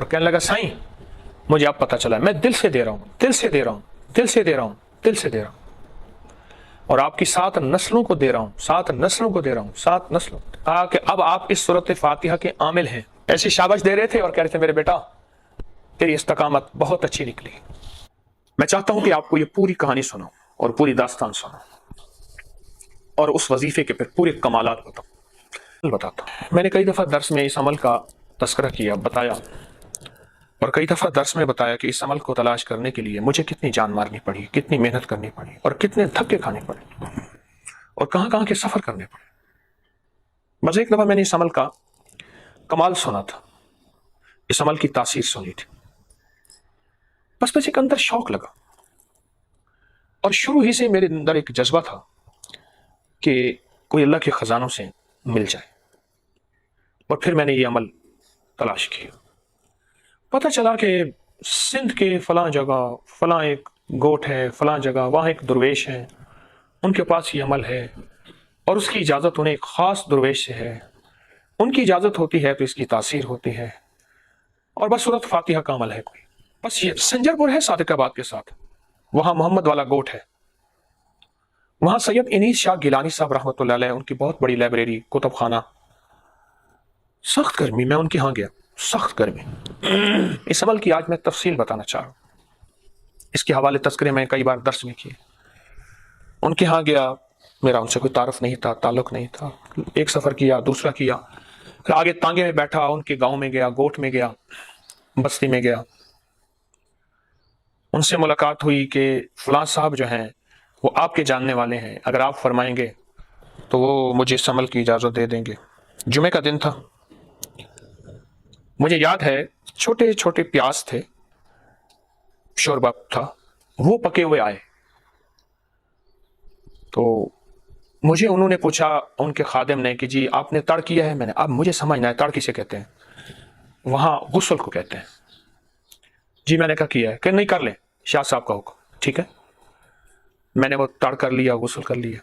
اور کہنے لگا سائیں مجھے اب پتہ چلا میں دل سے دے رہا ہوں، دل سے دے رہا ہوں، دل سے دے رہا ہوں، دل سے دے رہا ہوں، اور آپ کی 7 نسلوں کو دے رہا ہوں، 7 نسلوں کو دے رہا ہوں، 7 نسلوں۔ کہا کہ اب آپ اس سورۃ فاتحہ کے عامل ہیں۔ ایسی شاباش دے رہے تھے اور کہہ رہے تھے میرے بیٹا تیری استقامت بہت اچھی نکلی۔ میں چاہتا ہوں کہ آپ کو یہ پوری کہانی سناؤں اور پوری داستان سناؤں اور اس وظیفے کے پھر پورے کمالات بتاتا ہوں۔ میں نے کئی دفعہ درس میں اس عمل کا تذکرہ کیا، بتایا، اور کئی دفعہ درس میں بتایا کہ اس عمل کو تلاش کرنے کے لیے مجھے کتنی جان مارنی پڑی، کتنی محنت کرنی پڑی، اور کتنے دھکے کھانے پڑے، اور کہاں کہاں کے سفر کرنے پڑے۔ بس ایک دفعہ میں نے اس عمل کا کمال سنا تھا، اس عمل کی تاثیر سنی تھی، بس ایک اندر شوق لگا، اور شروع ہی سے میرے اندر ایک جذبہ تھا کہ کوئی اللہ کے خزانوں سے مل جائے، اور پھر میں نے یہ عمل تلاش کیا۔ پتہ چلا کہ سندھ کے فلاں جگہ فلاں ایک گوٹ ہے، فلاں جگہ وہاں ایک درویش ہے، ان کے پاس یہ عمل ہے، اور اس کی اجازت انہیں ایک خاص درویش سے ہے، ان کی اجازت ہوتی ہے تو اس کی تاثیر ہوتی ہے، اور بس سورۃ فاتحہ کا عمل ہے کوئی۔ بس یہ سنجر پور ہے صادق آباد کے ساتھ، وہاں محمد والا گوٹ ہے، وہاں سید انیس شاہ گیلانی صاحب رحمۃ اللہ علیہ، ان کی بہت بڑی لائبریری، کتب خانہ۔ سخت گرمی، میں ان کے ہاں گیا، سخت گرمی۔ اس عمل کی آج میں تفصیل بتانا چاہ رہا ہوں، اس کے حوالے تذکرے میں کئی بار درس میں کیے۔ ان کے ہاں گیا، میرا ان سے کوئی تعارف نہیں تھا، تعلق نہیں تھا، ایک سفر کیا، دوسرا کیا، پھر آگے تانگے میں بیٹھا، ان کے گاؤں میں گیا، گوٹ میں گیا، بستی میں گیا، ان سے ملاقات ہوئی کہ فلاں صاحب جو ہیں وہ آپ کے جاننے والے ہیں، اگر آپ فرمائیں گے تو وہ مجھے اس عمل کی اجازت دے دیں گے۔ جمعے کا دن تھا، مجھے یاد ہے چھوٹے چھوٹے پیاز تھے، شوربہ تھا، وہ پکے ہوئے آئے، تو مجھے انہوں نے پوچھا، ان کے خادم نے، کہ جی آپ نے تڑ کیا ہے؟ میں نے، اب مجھے سمجھنا ہے تڑ کسے کہتے ہیں، وہاں غسل کو کہتے ہیں۔ جی میں نے کہا کیا ہے، کہ نہیں کر لیں، شاہ صاحب کا حکم، ٹھیک ہے۔ میں نے وہ تڑ کر لیا، غسل کر لیا،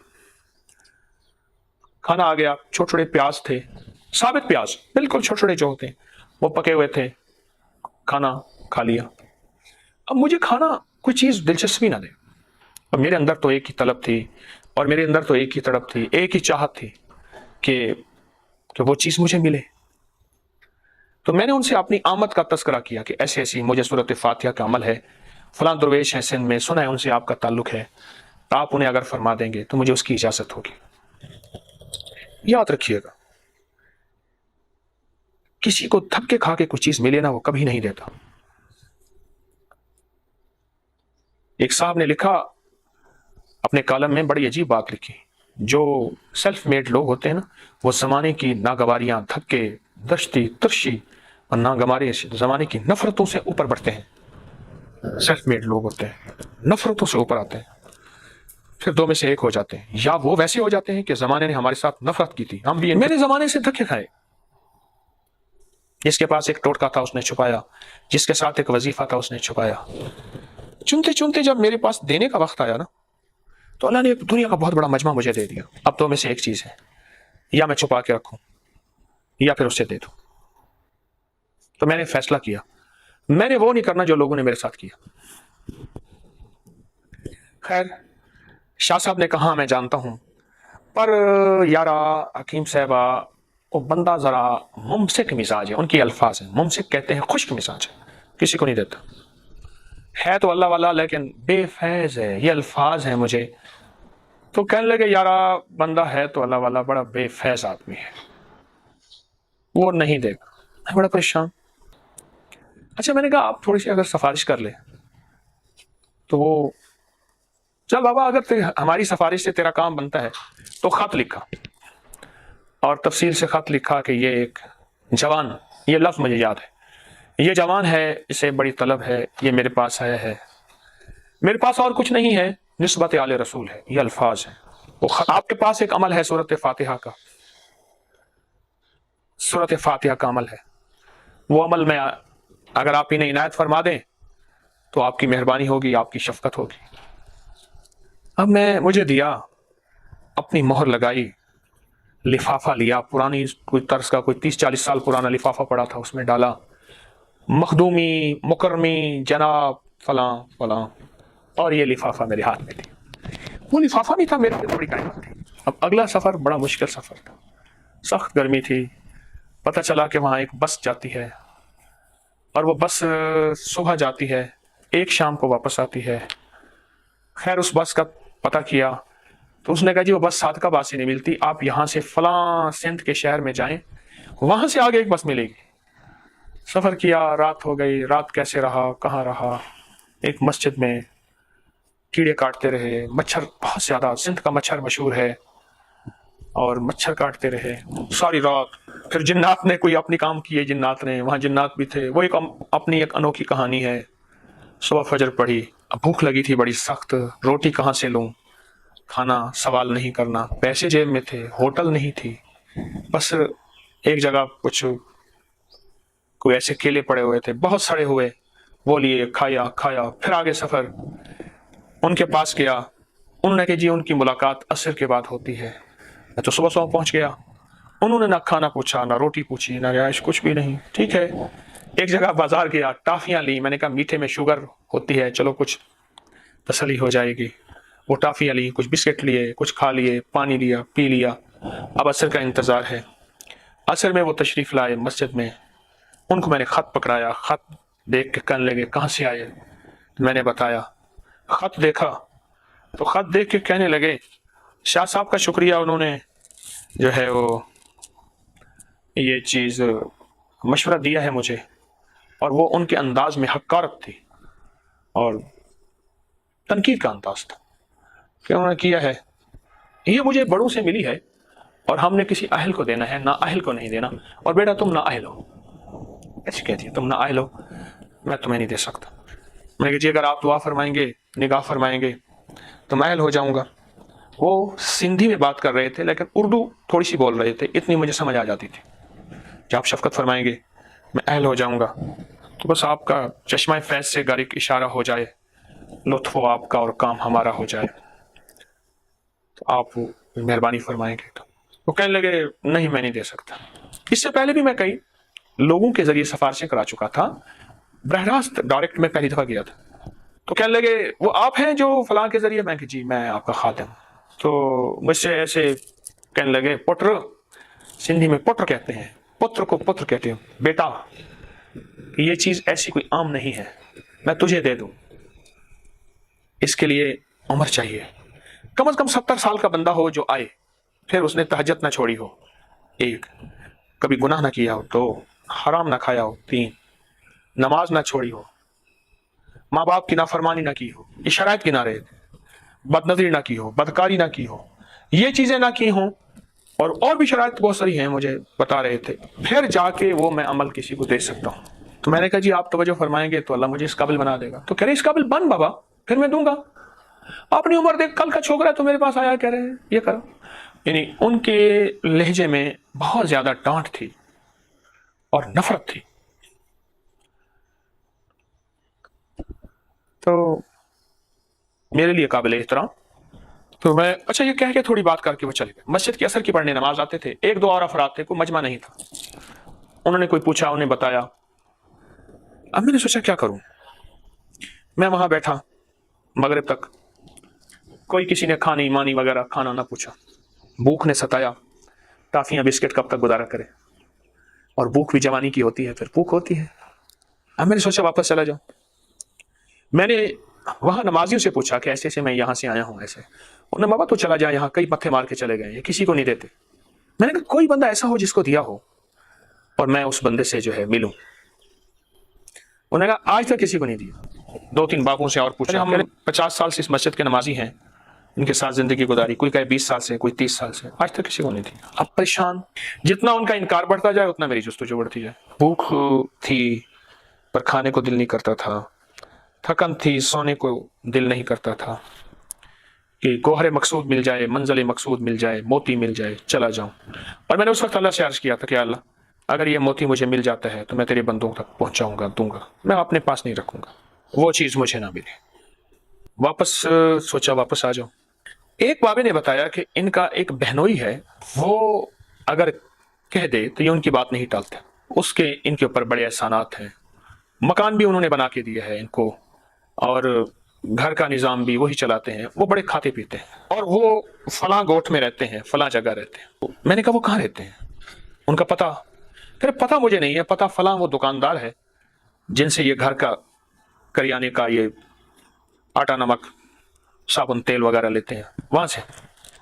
کھانا آ گیا، چھوٹے چھوٹے پیاز تھے، ثابت پیاز، بالکل چھوٹے چھوٹے جو ہوتے ہیں، وہ پکے ہوئے تھے، کھانا کھا لیا۔ اب مجھے کھانا کوئی چیز دلچسپی نہ دے، اور میرے اندر تو ایک ہی طلب تھی، اور میرے اندر تو ایک ہی تڑپ تھی، ایک ہی چاہت تھی کہ وہ چیز مجھے ملے۔ تو میں نے ان سے اپنی آمد کا تذکرہ کیا کہ ایسے ایسی مجھے سورۃ فاتحہ کا عمل ہے، فلاں درویش ہے سندھ میں، سنا ہے ان سے آپ کا تعلق ہے، آپ انہیں اگر فرما دیں گے تو مجھے اس کی اجازت ہوگی۔ یاد رکھیے گا، کسی کو دھکے کھا کے کچھ چیز ملے نا، وہ کبھی نہیں دیتا۔ ایک صاحب نے لکھا اپنے کالم میں، بڑی عجیب بات لکھی، جو سیلف میڈ لوگ ہوتے ہیں نا، وہ زمانے کی ناگواریاں، دھکے، دشتی، ترشی اور ناگواری زمانے کی نفرتوں سے اوپر بڑھتے ہیں۔ سیلف میڈ لوگ ہوتے ہیں، نفرتوں سے اوپر آتے ہیں، پھر دو میں سے ایک ہو جاتے ہیں، یا وہ ویسے ہو جاتے ہیں کہ زمانے نے ہمارے ساتھ نفرت کی تھی، ہم بھی میرے زمانے سے دھکے کھائے۔ جس کے پاس ایک ٹوٹکا تھا اس نے چھپایا، جس کے ساتھ ایک وظیفہ تھا اس نے چھپایا۔ چنتے چنتے جب میرے پاس دینے کا وقت آیا نا، تو اللہ نے ایک دنیا کا بہت بڑا مجمع مجھے دے دیا۔ اب تو میں سے ایک چیز ہے، یا میں چھپا کے رکھوں یا پھر اسے دے دوں۔ تو میں نے فیصلہ کیا، میں نے وہ نہیں کرنا جو لوگوں نے میرے ساتھ کیا۔ خیر، شاہ صاحب نے کہا میں جانتا ہوں، پر یارا حکیم صاحبہ، وہ بندہ ذرا ممسک مزاج ہے، ان کی الفاظ ہیں، ممسک کہتے ہیں خشک مزاج ہے، کسی کو نہیں دیتا، ہے تو اللہ والا لیکن بے فیض ہے، یہ الفاظ ہیں مجھے۔ تو کہنے لگے یارا بندہ ہے تو اللہ والا، بڑا بے فیض آدمی ہے، وہ نہیں دے گا۔ میں بڑا پریشان۔ اچھا میں نے کہا آپ تھوڑی سی اگر سفارش کر لے تو وہ، چل بابا اگر ہماری سفارش سے تیرا کام بنتا ہے تو خط لکھا، اور تفصیل سے خط لکھا کہ یہ ایک جوان، یہ لفظ مجھے یاد ہے، یہ جوان ہے، اسے بڑی طلب ہے، یہ میرے پاس آیا ہے، میرے پاس اور کچھ نہیں ہے، نسبت آل رسول ہے، یہ الفاظ ہیں۔ وہ آپ کے پاس ایک عمل ہے سورۃ فاتحہ کا، سورۃ فاتحہ کا عمل ہے، وہ عمل میں اگر آپ انہیں عنایت فرما دیں تو آپ کی مہربانی ہوگی، آپ کی شفقت ہوگی۔ اب مجھے دیا، اپنی مہر لگائی، لفافہ لیا، پرانی کوئی طرز کا، کوئی 30-40 سال پرانا لفافہ پڑا تھا، اس میں ڈالا، मखदूमी, मुकरमी, जनाब, फलां फलां, और ये लिफाफा मेरे हाथ में थी। वो लिफाफा नहीं था मेरे लिए, थोड़ी टाइम थी। अब अगला सफ़र बड़ा मुश्किल सफ़र था, सख्त गर्मी थी। पता चला कि वहाँ एक बस जाती है और वो बस सुबह जाती है, एक शाम को वापस आती है। खैर उस बस का पता किया तो उसने कहा जी वो बस सादकाबाद से नहीं मिलती, आप यहाँ से फलां सिंध के शहर में जाएं, वहाँ से आगे एक बस मिलेगी। सफ़र किया, रात हो गई। रात कैसे रहा, कहाँ रहा, एक मस्जिद में कीड़े काटते रहे, मच्छर बहुत ज़्यादा, सिंध का मच्छर मशहूर है, और मच्छर काटते रहे सारी रात। फिर जिन्नात ने कोई अपनी काम किए, जिन्नात ने, वहाँ जिन्नात भी थे, वो एक अपनी एक अनोखी कहानी है। सुबह फजर पड़ी, अब भूख लगी थी बड़ी सख्त, रोटी कहाँ से लूँ, खाना सवाल नहीं करना, पैसे जेब में थे, होटल नहीं थी, बस एक जगह कुछ कोई ऐसे केले पड़े हुए थे बहुत सड़े हुए, वो लिए, खाया खाया। फिर आगे सफ़र, उनके पास गया, उन्होंने कहा जी उनकी मुलाकात असर के बाद होती है। मैं तो सुबह सुबह पहुंच गया, उन्होंने ना खाना पूछा, ना रोटी पूछी, ना रिहाइश, कुछ भी नहीं। ठीक है, एक जगह बाजार गया, टाफियां ली, मैंने कहा मीठे में शुगर होती है, चलो कुछ तसल्ली हो जाएगी। वो टाफियां ली, कुछ बिस्किट लिए, कुछ खा लिए, पानी लिया, पी लिया। अब असर का इंतज़ार है। असर में वो तशरीफ़ लाए मस्जिद में, उनको मैंने ख़त पकड़ाया, ख़त देख के कहने लगे कहाँ से आए। मैंने बताया, ख़त देखा तो ख़त देख के कहने लगे शाह साहब का शुक्रिया, उन्होंने जो है वो ये चीज़ मशवरा दिया है मुझे, और वो उनके अंदाज में हक़ारत थी और तनकीद का अंदाज था कि उन्होंने किया है, ये मुझे बड़ों से मिली है और हमने किसी अहल को देना है, ना अहल को नहीं देना, और बेटा तुम ना अहल हो। ऐसी कहती है, तुम ना अहल हो, मैं तुम्हें नहीं दे सकता। मैंने कहा जी अगर आप दुआ फरमाएंगे, निगाह फरमाएंगे तो मैं अहल हो जाऊंगा। वो सिंधी में बात कर रहे थे लेकिन उर्दू थोड़ी सी बोल रहे थे, इतनी मुझे समझ आ जाती थी। जब आप शफकत फरमाएंगे मैं अहल हो जाऊंगा, तो बस आपका चश्मा फैज़ से गारिक इशारा हो जाए, लुत्फ़ हो आपका और काम हमारा हो जाए, तो आप मेहरबानी फरमाएंगे। तो वो कहने लगे नहीं मैं नहीं दे सकता। इससे पहले भी मैं कई लोगों के जरिए सिफारिशें करा चुका था, बरह रास्त डायरेक्ट में पहली दफ़ा गया था। तो कहने लगे वो आप हैं जो फलां के जरिए, मैं कि जी मैं आपका खादिम। तो मुझसे ऐसे कहने लगे पुत्र, सिंधी में पुत्र कहते हैं, पुत्र को पुत्र कहते हो, बेटा ये चीज़ ऐसी कोई आम नहीं है, मैं तुझे दे दूं, इसके लिए उम्र चाहिए, कम से कम 70 साल का बंदा हो जो आए, फिर उसने तहज्जुद ना छोड़ी हो, 1, कभी गुनाह ना किया हो, 2, हराम ना खाया हो, 3, नमाज ना छोड़ी हो, माँ बाप की नाफरमानी ना की हो, ये शराइत गिना रहे थे, बदनजरी ना की हो, बदकारी ना की हो, ये चीज़ें ना की हों, और भी शराइत बहुत सारी हैं मुझे बता रहे थे, फिर जाके वो मैं अमल किसी को दे सकता हूँ। तो मैंने कहा जी आप तवज्जो फरमाएंगे तो अल्लाह मुझे इस काबिल बना देगा। तो कह रहे इस काबिल बन बाबा, फिर मैं दूंगा, अपनी उम्र देख, कल का छोकरा तो मेरे पास आया कह रहे हैं ये करो। यानी उनके लहजे में बहुत ज्यादा डांट थी और नफरत थी। तो मेरे लिए काबिल एहतराम। तो मैं अच्छा ये कह के थोड़ी बात करके वो चले गए। मस्जिद की असर की पढ़ने नमाज आते थे, 1-2 और अफराद थे, कोई मजमा नहीं था। उन्होंने कोई पूछा, उन्हें बताया। अब मैंने सोचा क्या करूं, मैं वहां बैठा मगरिब तक, कोई किसी ने खानी मानी वगैरह खाना ना पूछा, भूख ने सताया, टाफियां बिस्किट कब तक गुजारा करे, और भूख भी जवानी की होती है, फिर भूख होती है। अब मैंने सोचा वापस चला जाऊं। मैंने वहां नमाजियों से पूछा कि ऐसे ऐसे मैं यहां से आया हूं, ऐसे। उन्होंने बाबा तो चला जाए, यहाँ कई पत्थे मार के चले गए, ये किसी को नहीं देते। मैंने कहा कोई बंदा ऐसा हो जिसको दिया हो और मैं उस बंदे से जो है मिलूं। उन्होंने कहा आज तक किसी को नहीं दिया। 2-3 बाबों से और पूछा, हम 50 साल से इस मस्जिद के नमाजी हैं, इनके साथ जिंदगी गुजारी, कोई कहे 20 साल से, कोई 30 साल से, आज तक किसी को नहीं दिया। अब परेशान, जितना उनका इनकार बढ़ता जाए उतना मेरी जुस्तजू बढ़ती जाए। भूख थी पर खाने को दिल नहीं करता था, थकन थी सोने को दिल नहीं करता था, कि गोहरे मकसूद मिल जाए, मंजिल मकसूद मिल जाए, मोती मिल जाए, चला जाऊं। और मैंने उस वक्त अल्लाह से अर्ज किया था कि अल्लाह अगर ये मोती मुझे मिल जाता है तो मैं तेरे बंदों तक पहुंचाऊंगा, दूंगा, मैं अपने पास नहीं रखूंगा, वो चीज़ मुझे ना मिले। वापस सोचा वापस आ जाऊं। एक बाबे ने बताया कि इनका एक बहनोई है, वो अगर कह दे तो ये उनकी बात नहीं टालते, उसके इनके ऊपर बड़े एहसानात हैं, मकान भी उन्होंने बना के दिया है इनको, और घर का निज़ाम भी वही चलाते हैं। वो बड़े खाते पीते हैं और वो फलां गोठ में रहते हैं, फलां जगह रहते हैं। मैंने कहा वो कहाँ रहते हैं, उनका पता? कह रहे पता मुझे नहीं है, पता फलां वो दुकानदार है जिनसे ये घर का करियाने का ये आटा नमक साबुन तेल वगैरह लेते हैं, वहां से।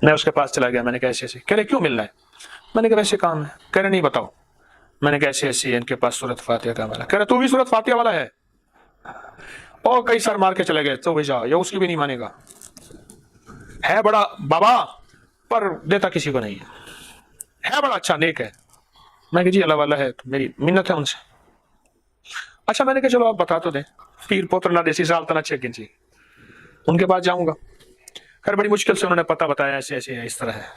मैं उसके पास चला गया, मैंने कहा ऐसे ऐसे। कह रहे क्यों मिलना है? मैंने कहा वैसे काम है। कह रहे नहीं बताओ। मैंने कहा ऐसे ऐसे इनके पास सूरत फातिहा का वाला। कह रहे तू भी सूरत फातिहा वाला है? और कई सर मार के चले गए। तो भेजा ये उसकी भी नहीं मानेगा, है बड़ा बाबा पर देता किसी को नहीं है बड़ा अच्छा नेक है। मैं कहा जी अल्लाह वाला है, तो मेरी मिन्नत है उनसे। अच्छा, मैंने कहा चलो आप बता तो दें। पीर पोत्र ना देसी साल तना छे जी, उनके पास जाऊंगा। खैर बड़ी मुश्किल से उन्होंने पता बताया, ऐसे ऐसे है, इस तरह है।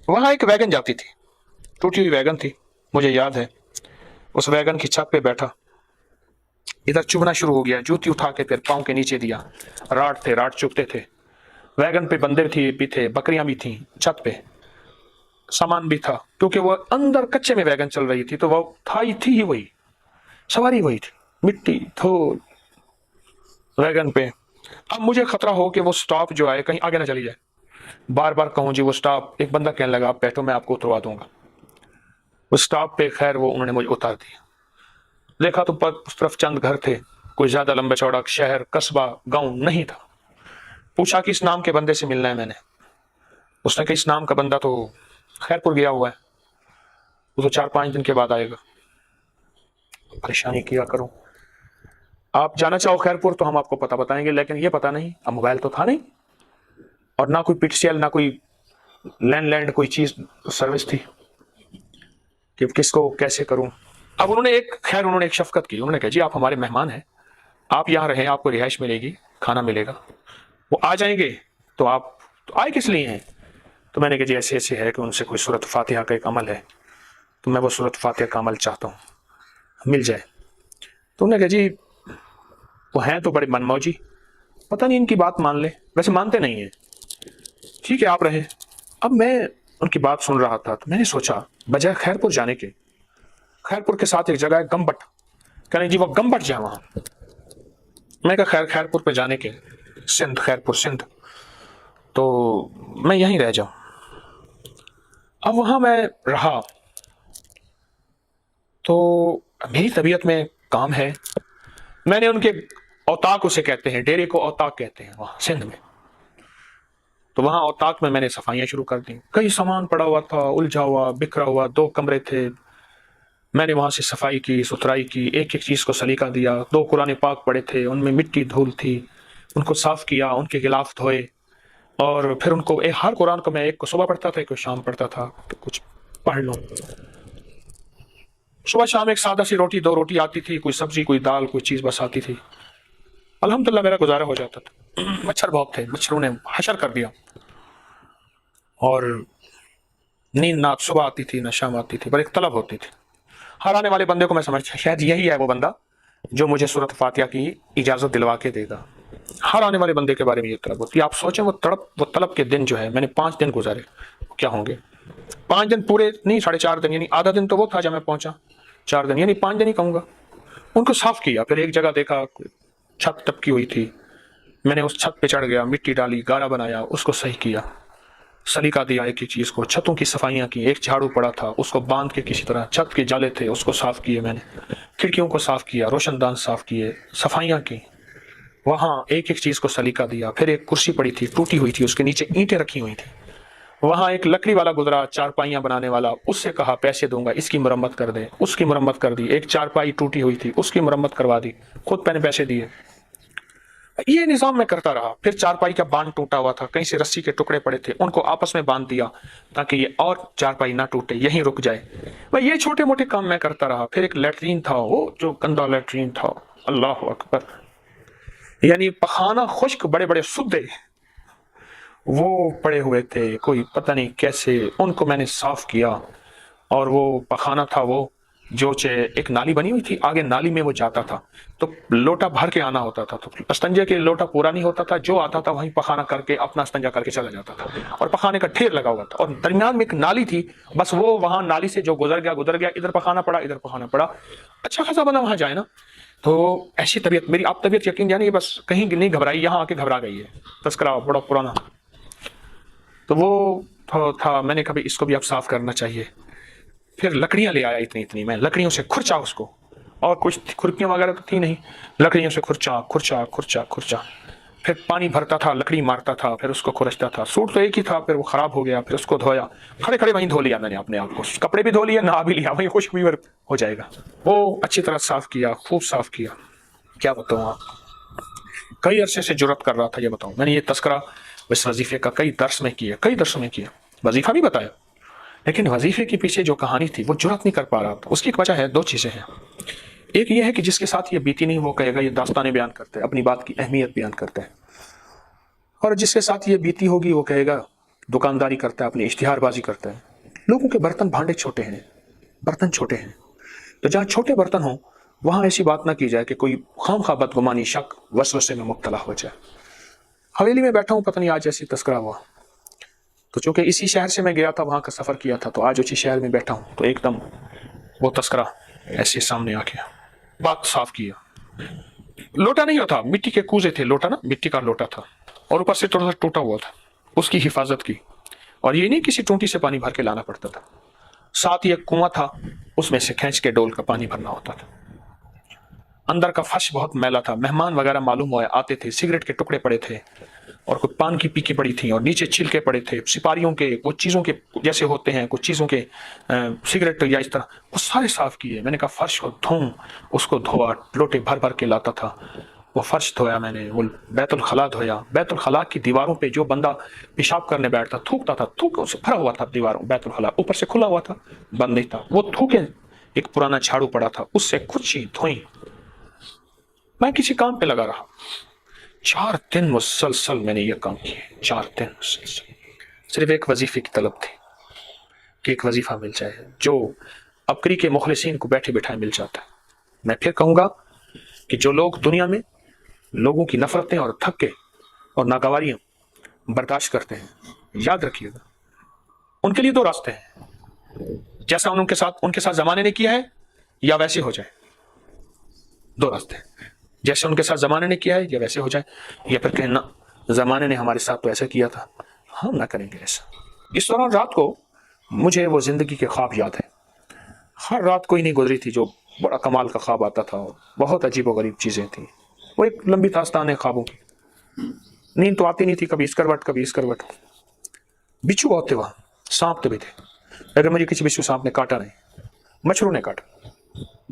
वहां एक वैगन जाती थी, टूटी हुई वैगन थी, मुझे याद है। उस वैगन की छत पे बैठा, इधर चुभना शुरू हो गया, जूती उठा के फिर पांव के नीचे दिया। राट चुभते थे। वैगन पे बंदे भी थे, बकरियां भी थी, छत पे सामान भी था, क्योंकि वो अंदर कच्चे में वैगन चल रही थी, तो वो थी ही वही, सवारी वही थी, मिट्टी धूल वैगन पे। अब मुझे खतरा हो कि वो स्टॉप जो है कहीं आगे ना चली जाए। बार बार कहूँ जी वो स्टॉप, एक बंदा कहने लगा आप बैठो मैं आपको उतरवा दूंगा। उस स्टॉप पे खैर वो उन्होंने मुझे उतार दिया। देखा तो उस तरफ चंद घर थे, कोई ज्यादा लंबा चौड़ा शहर कस्बा गांव नहीं था। पूछा कि इस नाम के बंदे से मिलना है मैंने। उसने कहा इस नाम का बंदा तो खैरपुर गया हुआ है, वो तो 4-5 दिन के बाद आएगा। परेशानी किया करूं, आप जाना चाहो खैरपुर तो हम आपको पता बताएंगे, लेकिन ये पता नहीं, अब मोबाइल तो था नहीं और ना कोई पिक्सेल, ना कोई लैंड कोई चीज सर्विस थी कि किसको कैसे करूं। अब उन्होंने एक शफकत की। उन्होंने कहा जी आप हमारे मेहमान हैं, आप यहाँ रहें, आपको रिहाइश मिलेगी, खाना मिलेगा। वो आ जाएंगे तो आप तो आए किस लिए हैं? तो मैंने कहा जी ऐसे ऐसे है कि उनसे कोई सूरत फातिहा का एक अमल है, तो मैं वो सूरत फातिहा का अमल चाहता हूँ, मिल जाए। तो उन्होंने कहा जी वो हैं तो बड़े मनमौजी, पता नहीं इनकी बात मान ले, वैसे मानते नहीं है, ठीक है आप रहे। अब मैं उनकी बात सुन रहा था, तो मैंने सोचा बजाय खैरपुर जाने के, खैरपुर के साथ एक जगह है गम्बट, कह रहे जी वो गम्बट जाए वहां। मैं कहा खैरपुर पे जाने के, सिंध, खैरपुर सिंध, तो मैं यहीं रह जाऊं। अब वहां मैं रहा तो मेरी तबीयत में काम है। मैंने उनके औताक उसे कहते हैं, डेरे को औताक कहते हैं वहां सिंध में। तो वहां औताक में मैंने सफाइयां शुरू कर दी। कई सामान पड़ा हुआ था, उलझा हुआ बिखरा हुआ, 2 कमरे थे। मैंने वहां से सफाई की, सुथराई की, एक एक चीज को सलीका दिया। 2 कुरान पाक पड़े थे, उनमें मिट्टी धूल थी, उनको साफ किया, उनके गिलाफ धोए, और फिर उनको हर कुरान को मैं एक को सुबह पढ़ता था, एक को शाम पढ़ता था कि कुछ पढ़ लो। सुबह शाम एक सादा सी रोटी, 2 रोटी आती थी, कोई सब्जी, कोई दाल, कोई चीज बस आती थी। अल्हम्दुलिल्लाह मेरा गुजारा हो जाता था। मच्छर बहुत थे, मच्छरों ने हशर कर दिया, और नींद ना सुबह आती थी ना शाम आती थी, पर एक तलब होती थी। हर आने वाले बंदे को मैं समझता शायद यही है वो बंदा जो मुझे सूरत फातिहा की इजाजत दिलवा के देगा। हर आने वाले बंदे के बारे में ये तलब होती है। आप सोचें वो तलब के दिन जो है, मैंने 5 दिन गुजारे, क्या होंगे 5 दिन पूरे नहीं, 4.5 दिन, यानी आधा दिन तो वो था जब मैं पहुंचा, 4 दिन यानी 5 दिन ही कहूंगा। उनको साफ किया, फिर एक जगह देखा छत टपकी हुई थी, मैंने उस छत पे चढ़ गया, मिट्टी डाली, गारा बनाया, उसको सही किया, सलीका दिया एक एक चीज को, छतों की सफाइयां की। एक झाड़ू पड़ा था, उसको बांध के किसी तरह, छत के जाले थे उसको साफ किए मैंने, खिड़कियों को साफ किया, रोशनदान साफ किए, सफाइयां की, वहां एक एक चीज को सलीका दिया। फिर एक कुर्सी पड़ी थी, टूटी हुई थी, उसके नीचे ईंटें रखी हुई थी। वहां एक लकड़ी वाला गुजरा, चारपाइयां बनाने वाला, उससे कहा पैसे दूंगा, इसकी मरम्मत कर दे, उसकी मरम्मत कर दी। एक चारपाई टूटी हुई थी, उसकी मरम्मत करवा दी, खुद मैंने पैसे दिए। ये निजाम में करता रहा। फिर चारपाई का बांध टूटा हुआ था, कहीं से रस्सी के टुकड़े पड़े थे, उनको आपस में बांध दिया ताकि ये और चारपाई ना टूटे, यहीं रुक जाए। भाई ये छोटे मोटे काम मैं करता रहा। फिर एक लेटरीन था, वो जो गंदा लेटरीन था, अल्लाह अकबर, यानी पखाना खुश्क, बड़े बड़े सुद्दे वो पड़े हुए थे, कोई पता नहीं कैसे, उनको मैंने साफ किया। और वो पखाना था वो जो एक नाली बनी हुई थी, आगे नाली में वो जाता था तो लोटा भर के आना होता था, तो अस्तंजा के लोटा पूरा नहीं होता था, जो आता था वहीं पखाना करके अपना अस्तंजा करके चला जाता था, और पखाने का ढेर लगा हुआ था, और दरमियान में एक नाली थी, बस वो वहां नाली से जो गुजर गया, इधर पखाना पड़ा, इधर पखाना पड़ा, अच्छा खासा बंदा वहां जाए ना। तो ऐसी तबीयत मेरी, आप तबीयत यकीन जानिए बस कहीं नहीं घबराई, यहाँ आके घबरा गई है, तस्करा बड़ा पुराना। तो वो था, मैंने कभी इसको भी अब साफ करना चाहिए। फिर लकड़ियां ले आया इतनी इतनी, मैं लकड़ियों से खुरचा उसको, और कुछ खुरपियां वगैरह तो थी नहीं, लकड़ियों से खुरचा खुरचा खुरचा खुरचा, फिर पानी भरता था, लकड़ी मारता था, फिर उसको खुरचता था। सूट तो एक ही था, फिर वो खराब हो गया, फिर उसको धोया, खड़े खड़े वहीं धो लिया मैंने अपने आप को, कपड़े भी धो लिए, नहा भी लिया, वहीं खुश भी हो जाएगा। वो अच्छी तरह साफ किया, खूब साफ किया। क्या बताऊँ आप, कई अरसे से जुर्रत कर रहा था, ये बताऊँ मैंने, ये तस्करा इस वजीफे का कई दर्स में किया, कई दर्सों में किया, वजीफा भी बताया, लेकिन वजीफे के पीछे जो कहानी थी वो जुर्रत नहीं कर पा रहा था। उसकी एक वजह है, दो चीजें हैं। एक ये है कि जिसके साथ ये बीती नहीं वो कहेगा ये दास्तानें बयान करते हैं, अपनी बात की अहमियत बयान करते हैं, और जिसके साथ ये बीती होगी वो कहेगा दुकानदारी करता है, अपनी इश्तिहारबाजी करता है। लोगों के बर्तन भांडे छोटे हैं, बर्तन छोटे हैं, तो जहाँ छोटे बर्तन हो वहां ऐसी बात ना की जाए कि कोई खामखा बदगुमानी, शक, वसवसे में मुब्तला हो जाए। हवेली में बैठा हूँ, पता नहीं आज ऐसी तस्करा हुआ, तो चूंकि इसी शहर से मैं गया था, वहां का सफर किया था, तो आज उसी शहर में बैठा हूं, तो एकदम वो तस्करा ऐसे सामने आ गया। बात साफ किया, लोटा नहीं होता, मिट्टी के कूजे थे, लोटा ना मिट्टी का लोटा था, और ऊपर से थोड़ा सा टूटा हुआ था, उसकी हिफाजत की, और ये नहीं किसी टूटी से पानी भर के लाना पड़ता था, साथ ही एक कुआं था, उसमें से खींच के डोल का पानी भरना होता था। अंदर का फर्श बहुत मैला था, मेहमान वगैरह मालूम हुआ आते थे, सिगरेट के टुकड़े पड़े थे, और कुछ पान की पीकी पड़ी थी, और नीचे छिलके पड़े थे सिपारियों के, वो चीज़ों के जैसे होते हैं कुछ चीज़ों के, सिगरेट या इस तरह, वो सारे साफ किए। मैंने कहा फर्श को धोऊं, उसको धोआ, लोटे भर भर के लाता था, वो फर्श धोया मैंने, वो बैतुल खला धोया। बैतुल खला की दीवारों पे जो बंदा पेशाब करने बैठता थूकता था, थूक उसे भरा हुआ था दीवारों, बैतुल खला ऊपर से खुला हुआ था, बंद नहीं था, वो थूके, एक पुराना झाड़ू पड़ा था, उससे कुछ ही धोई। मैं किसी काम पे लगा रहा, 4 दिन मुसलसल मैंने ये काम किए, 4 दिन मुसलसल, सिर्फ एक वजीफे की तलब थी कि एक वजीफा मिल जाए जो अबकरी के मुखलिसीन को बैठे बिठाए मिल जाता है। मैं फिर कहूंगा कि जो लोग दुनिया में लोगों की नफरतें और धक्के और नागवारियां बर्दाश्त करते हैं, याद रखिएगा उनके लिए 2 रास्ते हैं, जैसा उनके साथ जमाने ने किया है या वैसे हो जाए। 2 रास्ते हैं, जैसे उनके साथ जमाने ने किया है या वैसे हो जाए, या फिर कहना जमाने ने हमारे साथ तो ऐसा किया था, हम ना करेंगे ऐसा। इस दौरान रात को मुझे वो जिंदगी के ख्वाब याद है, हर रात कोई नहीं गुजरी थी जो बड़ा कमाल का ख्वाब आता था, बहुत अजीब व गरीब चीजें थी, वो एक लंबी दास्तान है ख्वाबों की। नींद तो आती नहीं थी, कभी इस करवट कभी इस करवट। बिच्छू बहुत थे वहां, सांप तो भी थे, अगर मुझे किसी बिच्छू सांप ने काटा नहीं, मच्छरों ने काटा।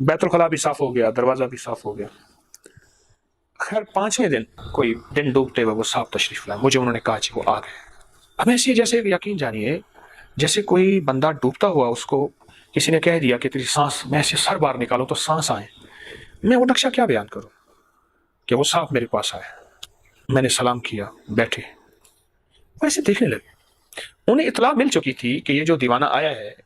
बैतुल खला भी साफ हो गया, दरवाजा भी साफ हो गया। खैर 5वें दिन कोई दिन डूबते हुए वो सांप तशरीफ लाए, मुझे उन्होंने कहा जी वो आ गए। अब ऐसे जैसे यकीन जानिए जैसे कोई बंदा डूबता हुआ, उसको किसी ने कह दिया कि तेरी सांस, मैं ऐसे सर बाहर निकालूं तो सांस आए, मैं वो नक्शा क्या बयान करूं कि वो सांप मेरे पास आया। मैंने सलाम किया, बैठे, वैसे देखने लगे। उन्हें इतला मिल चुकी थी कि ये जो दीवाना आया है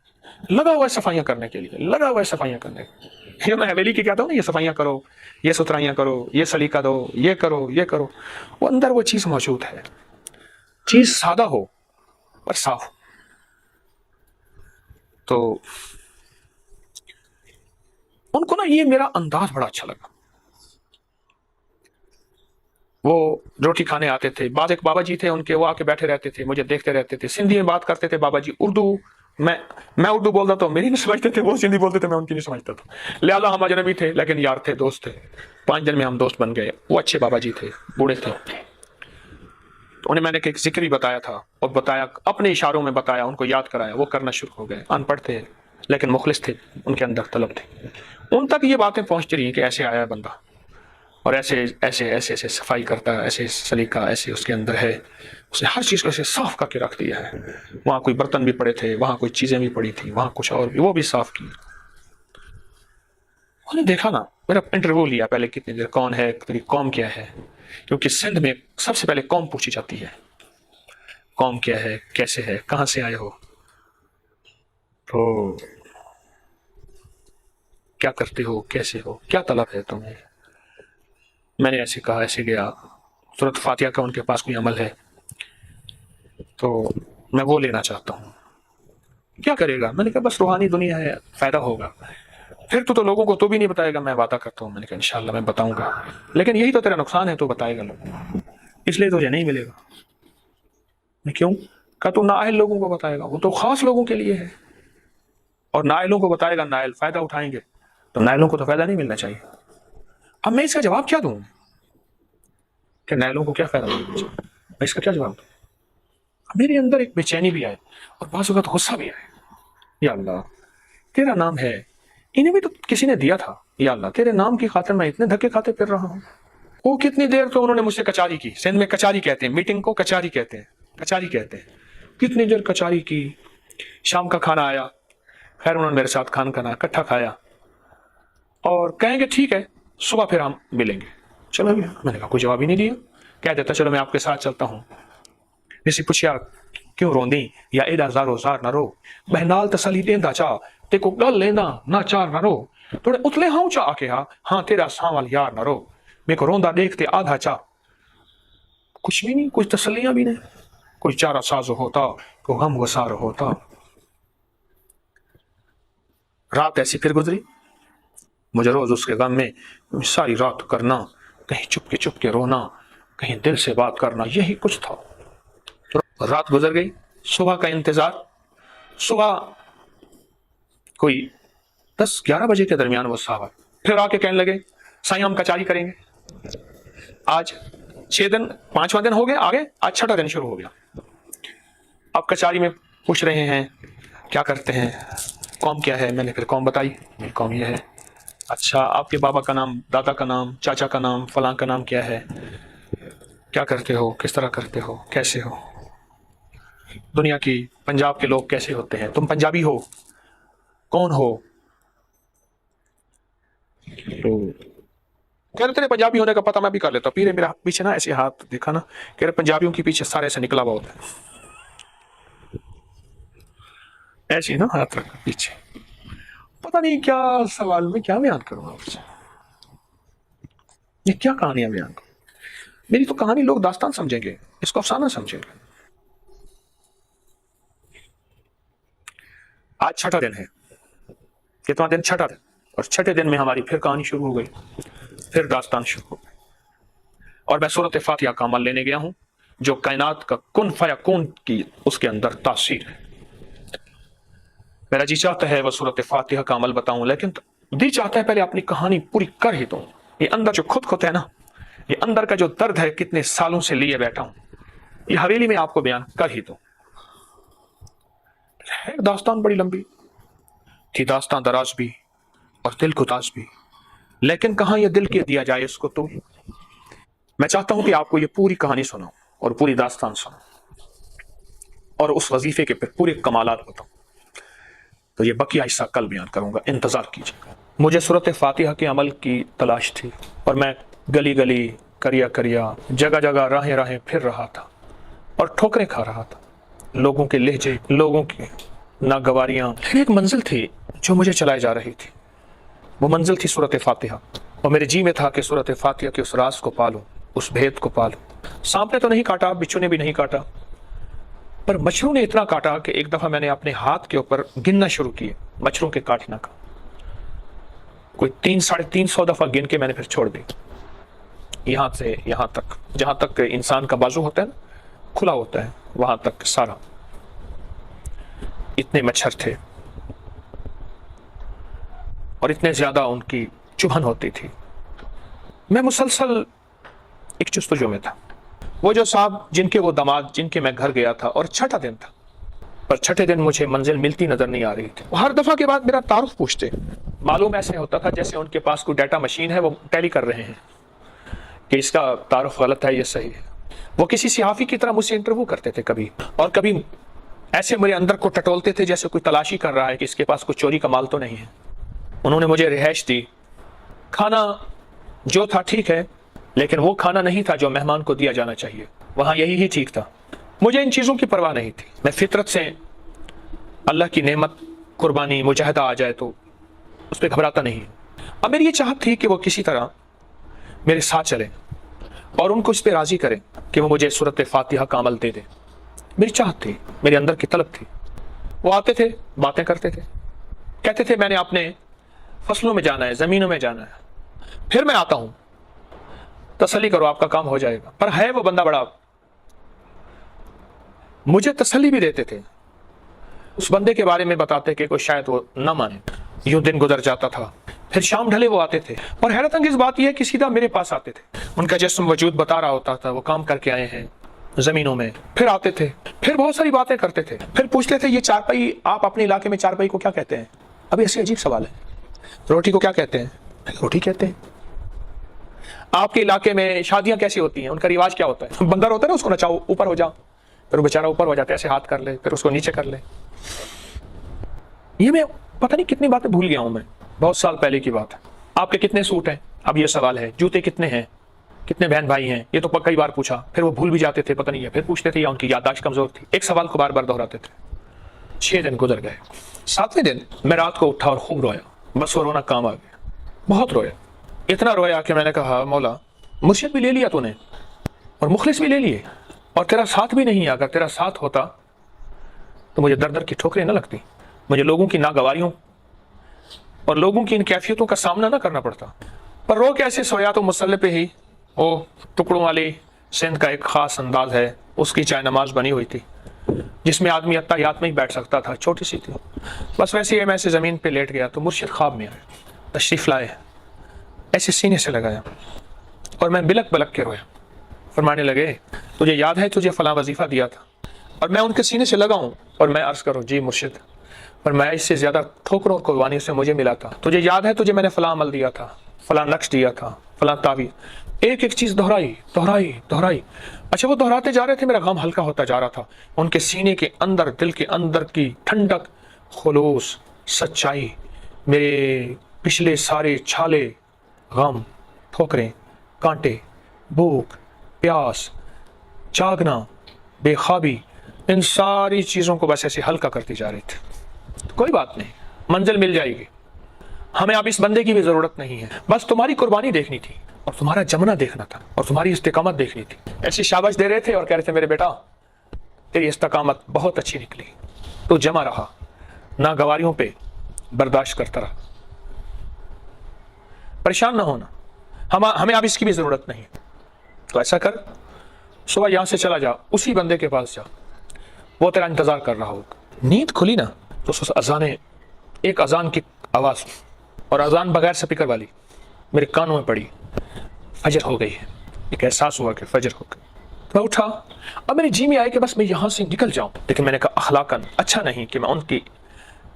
लगा हुआ है सफाइयां करने के लिए, लगा हुआ है सफाइयां करने के लिए। ये मैं हवेली की कहता हूँ ना, ये सफाइयां करो, ये सुथराइयां करो, ये सलीका दो, ये करो, ये करो, वो अंदर वो चीज मौजूद है। चीज सादा हो पर साफ। तो उनको ना ये मेरा अंदाज बड़ा अच्छा लगा। वो रोटी खाने आते थे, बाद एक बाबा जी थे उनके, वो आके बैठे रहते थे, मुझे देखते रहते थे, सिंधी में बात करते थे बाबा जी, उर्दू मैं उर्दू बोलता तो मेरी नहीं समझते थे, वो सिंधी बोलते थे मैं उनकी नहीं समझता था, लिहाजा हम अजनबी थे, लेकिन यार थे, दोस्त थे। 5 दिन में हम दोस्त बन गए। वो अच्छे बाबा जी थे, बूढ़े थे, तो उन्हें मैंने एक जिक्र ही बताया था, और बताया अपने इशारों में बताया, उनको याद कराया, वो करना शुरू हो गए। अनपढ़ थे लेकिन मुखलिस थे, उनके अंदर तलब थी। उन तक ये बातें पहुंचती रही कि ऐसे आया बंदा और ऐसे ऐसे ऐसे ऐसे सफाई करता है, ऐसे सलीका ऐसे उसके अंदर है, उसने हर चीज को ऐसे साफ करके रख दिया है। वहां कोई बर्तन भी पड़े थे, वहां कोई चीजें भी पड़ी थी, वहां कुछ और भी, वो भी साफ की। उन्हें देखा ना, मेरा इंटरव्यू लिया पहले कितनी देर, कौन है, तेरी कौम क्या है, क्योंकि सिंध में सबसे पहले कौम पूछी जाती है, कौम क्या है, कैसे है, कहां से आए हो। तो کیا کرتے ہو, کیسے ہو, کیا طلب ہے تمہیں. میں نے ایسے کہا, ایسے گیا. سورۃ فاتحہ کا ان کے پاس کوئی عمل ہے تو میں وہ لینا چاہتا ہوں. کیا کرے گا؟ میں نے کہا بس روحانی دنیا ہے, فائدہ ہوگا. پھر تو لوگوں کو تو بھی نہیں بتائے گا, میں وعدہ کرتا ہوں. میں نے کہا انشاءاللہ میں بتاؤں گا, لیکن یہی تو تیرا نقصان ہے, تو بتائے گا لوگوں کو, اس لیے تجھے نہیں ملے گا. میں کیوں؟ کہا تو نااہل لوگوں کو بتائے گا, وہ تو خاص لوگوں کے لیے ہے, اور نااہلوں کو بتائے گا, نااہل فائدہ اٹھائیں گے, تو نااہلوں کو تو فائدہ نہیں ملنا چاہیے. اب میں اس کا جواب کیا دوں کہ نااہلوں کو کیا فائدہ ملنا چاہیے؟ میں اس کا کیا جواب دوں؟ میرے اندر ایک بے چینی بھی آئے اور بعض اوقات غصہ بھی آئے. یا اللہ تیرا نام ہے, انہیں بھی تو کسی نے دیا تھا. یا اللہ تیرے نام کی خاطر میں اتنے دھکے کھاتے پھر رہا ہوں. وہ کتنی دیر تو انہوں نے مجھ سے کچاری کی. سندھ میں کچاری کہتے ہیں, میٹنگ کو کچاری کہتے ہیں, کچاری کہتے ہیں. کتنی دیر کچاری کی. شام کا کھانا آیا, خیر انہوں نے میرے ساتھ کھانا اکٹھا کھایا, اور کہیں گے ٹھیک ہے صبح پھر ہم ملیں گے. چلو گیا. میں نے کہا کوئی جواب ہی نہیں دیا. کہہ دیتا چلو میں آپ کے ساتھ چلتا ہوں. جیسے پوچھا کیوں روندی یا ایڈا زارو زار نہ رو, بہنال تسلی دیندا چا تے کو گل لینا نہ چار نہ رو, تھوڑے اتلے ہاں چا آ کے ہاں تیرا ساول یار نہ رو, میں کو روندا دیکھتے آدھا چا. کچھ بھی نہیں, کچھ تسلیاں بھی نہیں, کوئی چارہ ساز ہوتا, کوئی غم گسار ہوتا. رات ایسی پھر گزری. مجھے روز اس کے غم میں ساری رات کرنا, کہیں چپ کے رونا, کہیں دل سے بات کرنا, یہی کچھ تھا. رات گزر گئی, صبح کا انتظار. صبح کوئی 10-11 بجے کے درمیان وہ صاحب پھر آ کے کہنے لگے سائیں ہم کچاری کریں گے. آج 6 دن 5واں دن ہو گئے, آگے آج 6واں دن شروع ہو گیا. اب کچاری میں پوچھ رہے ہیں کیا کرتے ہیں, قوم کیا ہے. میں نے پھر قوم بتائی, میری قوم یہ ہے. اچھا آپ کے بابا کا نام, دادا کا نام, چاچا کا نام, فلاں کا نام کیا ہے, کیا کرتے ہو, کس طرح کرتے ہو, کیسے ہو. دنیا کی پنجاب کے لوگ کیسے ہوتے ہیں, تم پنجابی ہو, کون ہو. تو کہہ رہے تیرے پنجابی ہونے کا پتہ میں بھی کر لیتا ہوں. پیرے میرا پیچھے نا ایسے ہاتھ دیکھا نا, کہہ رہے پنجابیوں کے پیچھے سارے سے نکلا ہوا ہوتا ہے, ایسے نا ہاتھ رکھا پیچھے. پتہ نہیں کیا سوال میں کیا بیان کروں آپ سے, یہ کیا کہانیاں بیان کروں. میری تو کہانی لوگ داستان سمجھیں گے, اس کو افسانہ سمجھیں گے. آج 6واں دن ہے. کتنا دن؟ 6واں دن. اور 6 دن میں ہماری پھر کہانی شروع ہو گئی, پھر داستان شروع ہو گئی. اور میں سورۃ فاتحہ کا عمل لینے گیا ہوں, جو کائنات کا کن فیکون کی اس کے اندر تاثیر ہے. میرا جی چاہتا ہے وہ سورۃ فاتحہ کا عمل بتاؤں, لیکن دل چاہتا ہے پہلے اپنی کہانی پوری کر ہی دوں. یہ اندر جو خود ہے نا, یہ اندر کا جو درد ہے کتنے سالوں سے لیے بیٹھا ہوں, یہ حویلی میں آپ کو بیان کر ہی دوں. ہے داستان بڑی لمبی تھی, داستان دراز بھی اور دل کو تاز بھی, لیکن کہاں یہ دل کے دیا جائے اس کو. تو میں چاہتا ہوں کہ آپ کو یہ پوری کہانی سناؤں اور پوری داستان سناؤں, اور اس وظیفے کے پھر پورے کمالات بتاؤں. تو یہ بقیہ حصہ کل بیان کروں گا, انتظار کیجیے گا. مجھے سورۃ فاتحہ کے عمل کی تلاش تھی, اور میں گلی گلی, کریا, جگہ جگہ, راہیں پھر رہا تھا, اور ٹھوکریں کھا رہا تھا. لوگوں کے لہجے, لوگوں کی ناگواریاں. ایک منزل تھی جو مجھے چلائے جا رہی تھی. وہ منزل تھی سورۃ فاتحہ, اور میرے جی میں تھا کہ سورۃ فاتحہ کے اس راز کو پالوں, اس بھید کو پالوں. سانپ نے تو نہیں کاٹا, بچھو نے بھی نہیں کاٹا, پر مچھروں نے اتنا کاٹا کہ ایک دفعہ میں نے اپنے ہاتھ کے اوپر گننا شروع کیے مچھروں کے کاٹنا کا. کوئی 300-350 دفعہ گن کے میں نے پھر چھوڑ دی. یہاں سے یہاں تک, جہاں تک انسان کا بازو ہوتا ہے نا, کھلا ہوتا ہے, وہاں تک سارا. اتنے مچھر تھے, اور اتنے زیادہ ان کی چبھن ہوتی تھی. میں مسلسل ایک جستجو میں تھا. وہ جو صاحب جن کے وہ داماد جن کے میں گھر گیا تھا, اور 6واں دن تھا, پر 6 دن مجھے منزل ملتی نظر نہیں آ رہی تھی. ہر دفعہ کے بعد میرا تعارف پوچھتے, معلوم ایسے ہوتا تھا جیسے ان کے پاس کوئی ڈیٹا مشین ہے, وہ ٹیلی کر رہے ہیں کہ اس کا تعارف غلط ہے, یہ صحیح ہے. وہ کسی صحافی کی طرح مجھ سے انٹرویو کرتے تھے کبھی, اور کبھی ایسے میرے اندر کو ٹٹولتے تھے جیسے کوئی تلاشی کر رہا ہے کہ اس کے پاس کوئی چوری کا مال تو نہیں ہے. انہوں نے مجھے رہائش دی. کھانا جو تھا ٹھیک ہے, لیکن وہ کھانا نہیں تھا جو مہمان کو دیا جانا چاہیے. وہاں یہی ہی ٹھیک تھا. مجھے ان چیزوں کی پرواہ نہیں تھی. میں فطرت سے اللہ کی نعمت, قربانی, مجاہدہ آ جائے تو उस पर घबराता नहीं। अब मेरी ये चाहत थी कि वो किसी तरह मेरे साथ चले और उनको इस पर राजी करें कि वो मुझे सूरत फातिहा का अमल दे दे। मेरी चाहत थी, मेरे अंदर की तलब थी। वो आते थे, बातें करते थे, कहते थे मैंने अपने फसलों में जाना है, जमीनों में जाना है, फिर मैं आता हूं, तसल्ली करो आपका काम हो जाएगा। पर है वो बंदा बड़ा, मुझे तसल्ली भी देते थे, उस बंदे के बारे में बताते कि कोई शायद वो न माने। यूं दिन गुजर जाता था, फिर शाम ढले वो आते थे और हैरत अंगेज बात यह है कि सीधा मेरे पास आते थे। उनका जिस्म वजूद बता रहा होता था, वो काम करके आए हैं जमीनों में। फिर आते थे, फिर बहुत सारी बातें करते थे, फिर पूछते थे ये चारपाई, आप अपने इलाके में चारपाई को क्या कहते हैं? अभी ऐसे अजीब सवाल है। रोटी को क्या कहते हैं? रोटी कहते हैं। आपके इलाके में शादियां कैसी होती हैं, उनका रिवाज क्या होता है? बंदर होता है ना, उसको नचाओ, ऊपर हो जाओ, फिर वो बेचारा ऊपर हो जाता है, ऐसे हाथ कर ले, फिर उसको नीचे कर ले। ये मैं पता नहीं कितनी बातें भूल गया हूं मैं, बहुत साल पहले की बात है। आपके कितने सूट हैं? अब ये सवाल है। जूते कितने हैं? कितने बहन भाई हैं? ये तो कई बार पूछा, फिर वो भूल भी जाते थे, पता नहीं है, फिर पूछते थे या उनकी याददाश्त कमजोर थी। एक सवाल को बार बार दोहराते थे। 6 दिन गुजर गए। 7वें दिन मैं रात को उठा और खूब रोया, बस वो रोना काम आ गया। बहुत रोया, इतना रोया कि मैंने कहा मौला मुर्शिद भी ले लिया तूने और मुखलिस भी ले लिए और तेरा साथ भी नहीं। अगर तेरा साथ होता तो मुझे दर दर की ठोकरें न लगती, मुझे लोगों की नागवारियों और लोगों की इन कैफियतों का सामना ना करना पड़ता। पर रो कैसे सोया तो मुसल्ले पे ही वो टुकड़ों वाली सिंध का एक खास अंदाज है, उसकी चाय नमाज बनी हुई थी जिसमें आदमी अत्ताहियात में ही बैठ सकता था, छोटी सी थी। बस वैसे ही मैं ऐसे ज़मीन पे लेट गया तो मुर्शिद ख्वाब में आए, तशरीफ़ लाए, ऐसे सीने से लगाया और मैं बिलक बलक के रोया। फरमाने लगे तुझे याद है तुझे फ़लाँ वजीफ़ा दिया था? और मैं उनके सीने से लगाऊं और मैं अर्ज़ करूं जी मुर्शिद, पर मैं इससे ज़्यादा ठोकरों और कुर्बानी से मुझे मिला था। तुझे याद है तुझे मैंने फ़लाँ अमल दिया था, फ़लाँ नक्श दिया था, फ़लाँ तावीज़। एक एक चीज़ दोहराई दोहराई दोहराई। अच्छा वो दोहराते जा रहे थे, मेरा गम हल्का होता जा रहा था। उनके सीने के अंदर, दिल के अंदर की ठंडक, खुलूस, सच्चाई, मेरे पिछले सारे छाले, गम, ठोकरें, कांटे, भूख, प्यास, जागना, बेख्वाबी, इन सारी चीज़ों को बस ऐसे हल्का करती जा रही थी। कोई बात नहीं, मंजिल मिल जाएगी, हमें अब इस बंदे की भी ज़रूरत नहीं है, बस तुम्हारी कुर्बानी देखनी थी और तुम्हारा जमना देखना था और तुम्हारी इस्तिकामत देखनी थी। ऐसी शाबाश दे रहे थे और कह रहे थे मेरे बेटा तेरी इस्तिकामत बहुत अच्छी निकली, तो जमा रहा, नागवारियों पे बर्दाश्त करता रहा, परेशान ना होना, हमें अब इसकी भी ज़रूरत नहीं। तो ऐसा कर, सुबह यहाँ से चला जा, उसी बंदे के पास जा, वो तेरा इंतज़ार कर रहा होगा। नींद खुली ना तो एक अजान की आवाज़ और अजान बगैर स्पीकर वाली मेरे कानों में पड़ी। फजर हो गई है, एक एहसास हुआ कि फजर हो गई। मैं उठा, अब मेरे जी में आया कि बस मैं यहाँ से निकल जाऊँ, लेकिन मैंने कहा अखलाकन अच्छा नहीं कि मैं उनकी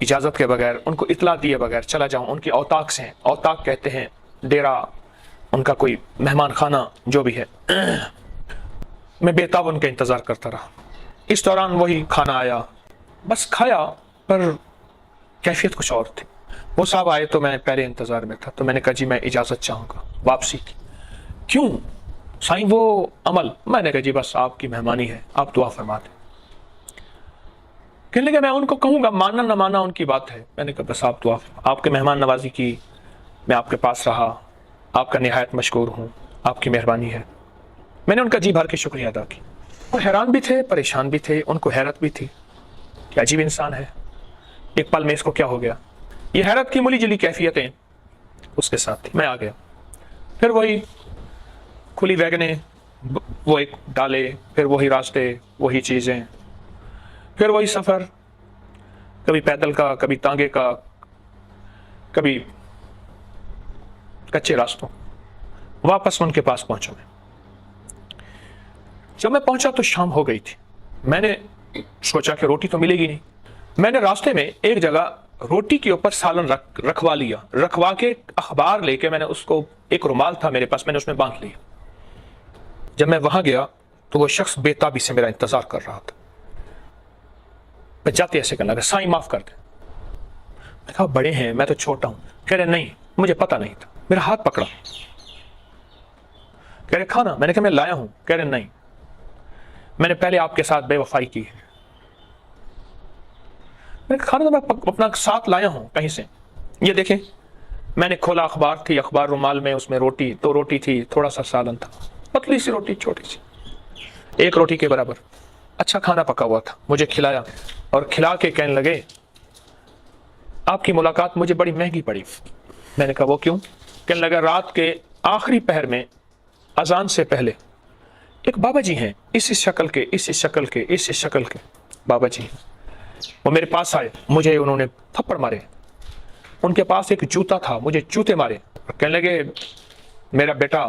इजाज़त के बगैर, उनको इतला दिए बगैर चला जाऊँ। उनकी औताक से, औताक कहते हैं डेरा, उनका कोई मेहमान खाना जो भी है। मैं बेताब उनका इंतज़ार करता रहा। इस दौरान वही खाना आया, बस खाया, पर कैफियत कुछ और थी। वो साहब आए तो मैं पहले इंतज़ार में था, तो मैंने कहा जी मैं इजाज़त चाहूँगा वापसी की। क्यों साईं वो अमल? मैंने कहा जी बस आपकी मेहमानी है, आप दुआ फरमा दें। कहने लगे मैं उनको कहूँगा, मानना न मानना उनकी बात है। मैंने कहा बस आप दुआ, आपके मेहमान नवाजी की, मैं आपके पास रहा, आपका निहायत मशकूर हूँ, आपकी मेहरबानी है। मैंने उनका जी भर के शुक्रिया अदा की। वो हैरान भी थे, परेशान भी थे, उनको हैरत भी थी कि अजीब इंसान है, एक पल में इसको क्या हो गया। ये हैरत की मुली जुली कैफियतें उसके साथ थी। मैं आ गया, फिर वही खुली वैगनें, वो एक डाले, फिर वही रास्ते, वही चीज़ें, फिर वही सफ़र, कभी पैदल का, कभी तांगे का, कभी कच्चे रास्तों। वापस उनके पास पहुंचा मैं। जब मैं पहुंचा तो शाम हो गई थी। मैंने सोचा कि रोटी तो मिलेगी नहीं। मैंने रास्ते में एक जगह रोटी के ऊपर सालन रखवा लिया, रखवा के अखबार लेके मैंने उसको, एक रुमाल था मेरे पास, मैंने उसमें बांध लिया। जब मैं वहां गया तो वो शख्स बेताबी से मेरा इंतजार कर रहा था। मैं जाते ऐसे करने लगा, साईं माफ कर दे। मैं कहा बड़े हैं, मैं तो छोटा हूं। कह रहे नहीं, मुझे पता नहीं था। मेरा हाथ पकड़ा, कह रहे खाना। मैंने कहा मैं लाया हूं। कह रहे नहीं, मैंने पहले आपके साथ बेवफाई की है। मैंने खाना तो मैं अपना साथ लाया हूं कहीं से, ये देखें मैंने खोला, अखबार थी, अखबार रुमाल में, उसमें रोटी, 2 रोटी थी, थोड़ा सा सालन था, पतली सी रोटी, छोटी सी, 1 रोटी के बराबर। अच्छा खाना पका हुआ था, मुझे खिलाया और खिला के कहने लगे आपकी मुलाकात मुझे बड़ी महंगी पड़ी। मैंने कहा वो क्यों? कहने लगा रात के आखिरी पहर में अजान से पहले एक बाबा जी हैं, इस शक्ल के, इस शक्ल के, इस शक्ल के बाबा जी, वो मेरे पास आए, मुझे उन्होंने थप्पड़ मारे। उनके पास एक जूता था, मुझे जूते मारे और कहने लगे मेरा बेटा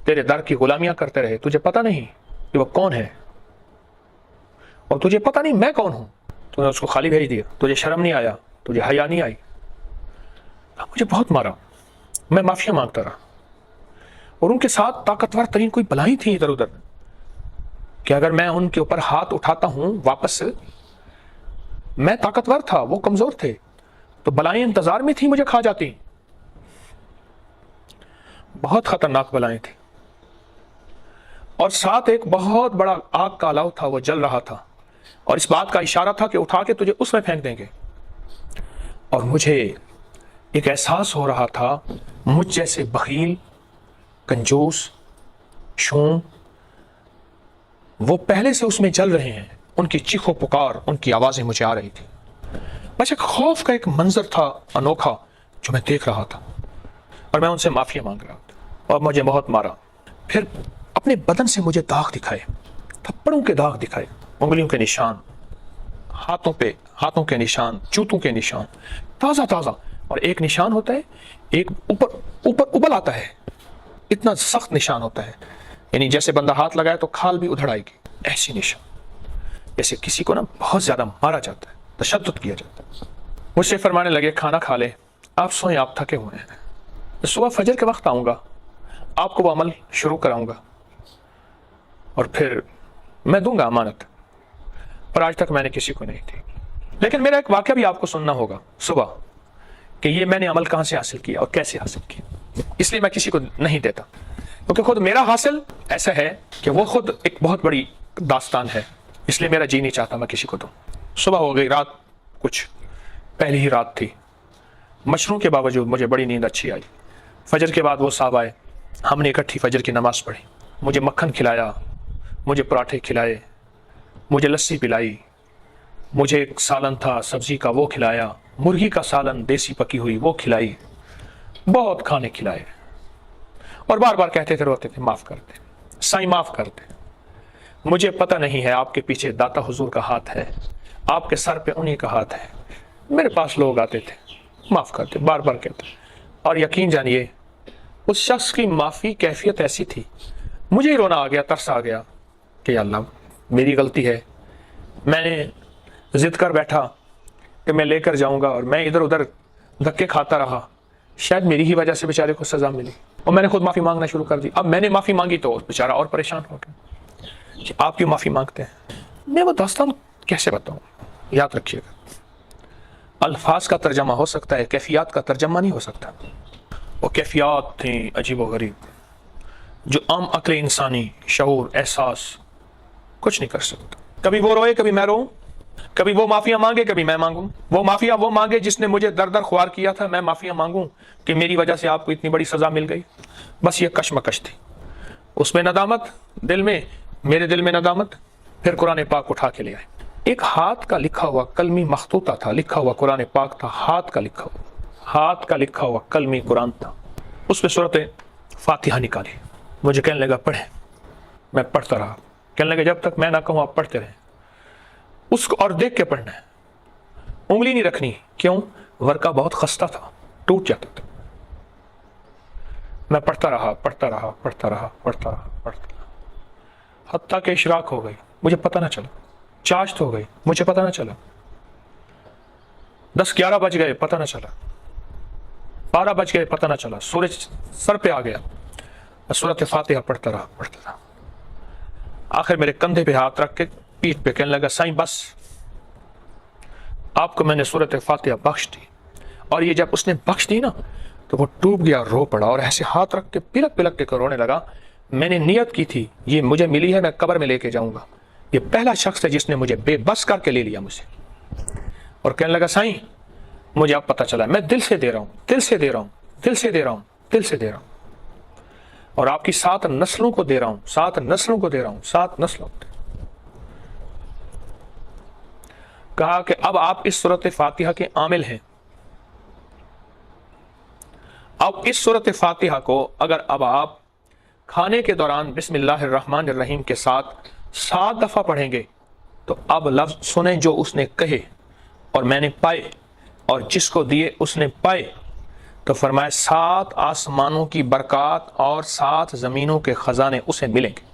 तेरे दर की गुलामियां करते रहे, तुझे पता नहीं कि वो कौन है और तुझे पता नहीं मैं कौन हूं, तूने उसको खाली भेज दिया, तुझे शर्म नहीं आया, तुझे हया नहीं आई। मुझे बहुत मारा, मैं माफिया मांगता रहा और उनके साथ ताकतवर तरीन कोई बलाएं थी इधर उधर कि अगर मैं उनके ऊपर हाथ उठाता हूं वापस, मैं ताकतवर था, वो कमजोर थे, तो बलाएं इंतजार में थी मुझे खा जाती। बहुत खतरनाक बलाएं थी और साथ एक बहुत बड़ा आग का अलाव था, वो जल रहा था और इस बात का इशारा था कि उठा के तुझे उसमें फेंक देंगे। और मुझे एक एहसास हो रहा था मुझ जैसे बखील, कंजूस, शूम, वो पहले से उसमें जल रहे हैं, उनकी चीखों पुकार, उनकी आवाजें मुझे आ रही थी। बस एक खौफ का एक मंजर था अनोखा जो मैं देख रहा था और मैं उनसे माफी मांग रहा था और मुझे बहुत मारा। फिर अपने बदन से मुझे दाग दिखाए, थप्पड़ों के दाग दिखाए, उंगलियों के निशान, हाथों पे हाथों के निशान, जूतों के निशान, ताजा ताजा। और एक निशान होता है, एक ऊपर ऊपर उबल आता है, इतना सख्त निशान होता है, यानी जैसे बंदा हाथ लगाए तो खाल भी उधड़ आएगी, ऐसी निशान, जैसे किसी को ना बहुत ज्यादा मारा जाता है, तशद्दुद किया जाता है। मुझसे फरमाने लगे खाना खा ले, आप सोएं, आप थके हुए हैं, सुबह फजर के वक्त आऊंगा, आपको वो अमल शुरू कराऊंगा और फिर मैं दूंगा अमानत। और आज तक मैंने किसी को नहीं दी। लेकिन मेरा एक वाकया भी आपको सुनना होगा सुबह कि ये मैंने अमल कहां से हासिल किया और कैसे हासिल किया, इसलिए मैं किसी को नहीं देता, क्योंकि खुद मेरा हासिल ऐसा है कि वो खुद एक बहुत बड़ी दास्तान है, इसलिए मेरा जी नहीं चाहता मैं किसी को दूं। सुबह हो गई, रात कुछ पहली ही रात थी, मशरूम के बावजूद मुझे बड़ी नींद अच्छी आई। फजर के बाद वो साहब आए, हमने इकट्ठी फजर की नमाज पढ़ी, मुझे मक्खन खिलाया, मुझे पराठे खिलाए, मुझे लस्सी पिलाई, मुझे एक सालन था सब्जी का वो खिलाया, मुर्गी का सालन देसी पकी हुई वो खिलाई, बहुत खाने खिलाए और बार बार कहते थे, रोते थे, माफ कर दे साईं, माफ कर दे, मुझे पता नहीं है आपके पीछे दाता हुजूर का हाथ है, आपके सर पे उन्हीं का हाथ है। मेरे पास लोग आते थे, माफ कर दे, बार बार कहते। और यकीन जानिए उस शख्स की माफी कैफियत ऐसी थी, मुझे ही रोना आ गया, तरस आ गया कि अल्लाह मेरी गलती है, मैंने जिद कर बैठा कि मैं लेकर जाऊंगा और मैं इधर उधर धक्के खाता रहा, शायद मेरी ही वजह से बेचारे को सजा मिली और मैंने खुद माफी मांगना शुरू कर दी। अब मैंने माफी मांगी तो बेचारा और परेशान हो गया कि आप क्यों माफी मांगते हैं। मैं वो दास्तान कैसे बताऊं, याद रखिएगा, अल्फाज का तर्जमा हो सकता है, कैफियत का तर्जमा नहीं हो सकता। वो कैफियत थी अजीब व गरीब जो आम अक्ल इंसानी शऊर एहसास कुछ नहीं कर सकता। कभी वो रोए, कभी मैं रोऊं, कभी वो माफिया मांगे, कभी मैं मांगूं। वो माफिया वो मांगे जिसने मुझे दर दर ख्वार किया था, मैं माफिया मांगूं कि मेरी वजह से आपको इतनी बड़ी सजा मिल गई। बस ये कशमकश थी, उसमें नदामत दिल में, मेरे दिल में नदामत। फिर कुरान पाक उठा के ले आए, एक हाथ का लिखा हुआ कलमी मखतूता था, लिखा हुआ कुरान पाक था, हाथ का लिखा हुआ कलमी कुरान था, उसमें सूरत फातिहा निकाली। मुझे कहने लगा पढ़े, मैं पढ़ता रहा, कहने लगे जब तक मैं ना कहूं आप पढ़ते रहे, उसको और देख के पढ़ना है, उंगली नहीं रखनी। क्यों? वर्का बहुत खस्ता था, टूट जाता था। मैं पढ़ता रहा, हत्ता के इशराक हो गई, मुझे पता ना चला, चाश्त हो गई, मुझे पता ना चला, 10-11 बज गए, पता ना चला, 12 बज गए, पता ना चला, सूरज सर पे आ गया, सूरत फातिहा पढ़ता रहा। आखिर मेरे कंधे पे हाथ रख के पीठ पे कहने लगा साईं बस, आपको मैंने सूरत फातिहा बख्श दी। और ये जब उसने बख्श दी ना तो वो डूब गया, रो पड़ा और ऐसे हाथ रख के पिलक के रोने लगा। मैंने नियत की थी ये मुझे मिली है, मैं कब्र में लेके जाऊंगा, ये पहला शख्स है जिसने मुझे बेबस करके ले लिया मुझे। और कहने लगा साईं مجھے اب پتہ چلا میں دل سے دے رہا ہوں، دل سے دے رہا ہوں، دل سے دے رہا ہوں، دل سے دے رہا ہوں، اور آپ کی 7 نسلوں کو دے رہا ہوں، 7 نسلوں کو دے رہا ہوں، 7 نسلوں کو۔ کہا کہ اب آپ اس سورۃ فاتحہ کے عامل ہیں، اب اس سورۃ فاتحہ کو اگر اب آپ کھانے کے دوران بسم اللہ الرحمن الرحیم کے ساتھ 7 دفعہ پڑھیں گے تو اب لفظ سنیں جو اس نے کہے اور میں نے پائے اور جس کو دیے اس نے پائے، تو فرمایا 7 آسمانوں کی برکات اور 7 زمینوں کے خزانے اسے ملیں گے۔